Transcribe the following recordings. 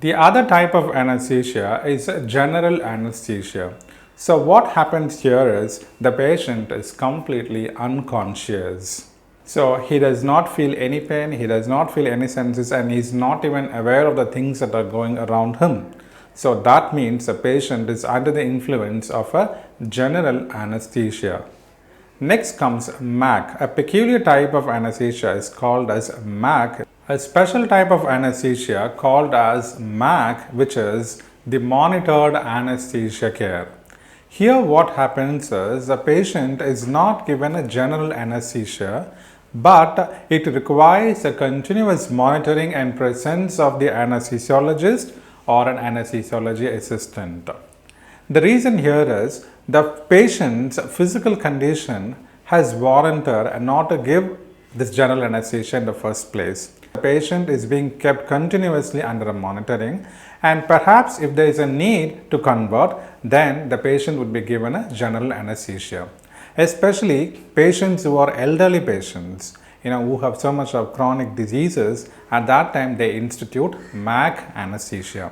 The other type of anesthesia is general anesthesia. So what happens here is the patient is completely unconscious. So he does not feel any pain, he does not feel any senses, and he is not even aware of the things that are going around him. So that means the patient is under the influence of a general anesthesia. Next comes MAC. A peculiar type of anesthesia is called as MAC. A special type of anesthesia called as MAC, which is the monitored anesthesia care. Here what happens is the patient is not given a general anesthesia, but it requires a continuous monitoring and presence of the anesthesiologist or an anesthesiology assistant. The reason here is the patient's physical condition has warranted not to give this general anesthesia in the first place. The patient is being kept continuously under monitoring, and perhaps if there is a need to convert, then the patient would be given a general anesthesia. Especially patients who are elderly patients, who have so much of chronic diseases, at that time they institute MAC anesthesia.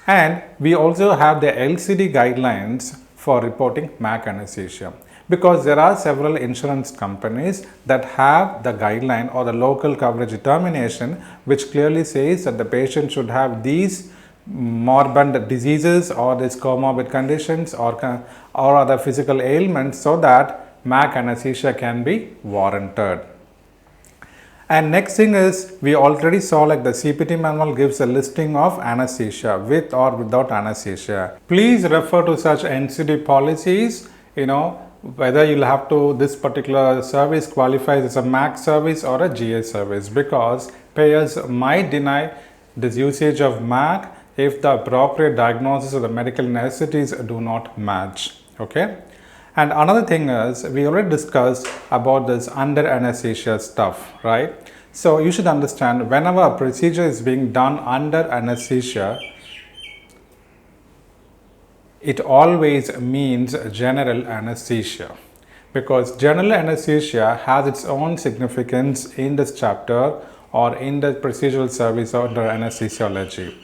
And we also have the NCD guidelines for reporting MAC anesthesia, because there are several insurance companies that have the guideline or the local coverage determination which clearly says that the patient should have these morbid diseases or these comorbid conditions or other physical ailments so that MAC anesthesia can be warranted. And next thing is, we already saw like the CPT manual gives a listing of anesthesia with or without anesthesia. Please refer to such NCD policies, whether you'll have to, this particular service qualifies as a MAC service or a GA service, because payers might deny this usage of MAC if the appropriate diagnosis of the medical necessities do not match. Okay. And another thing is, we already discussed about this under anesthesia stuff, right? So you should understand, whenever a procedure is being done under anesthesia, it always means general anesthesia, because general anesthesia has its own significance in this chapter or in the procedural service under anesthesiology.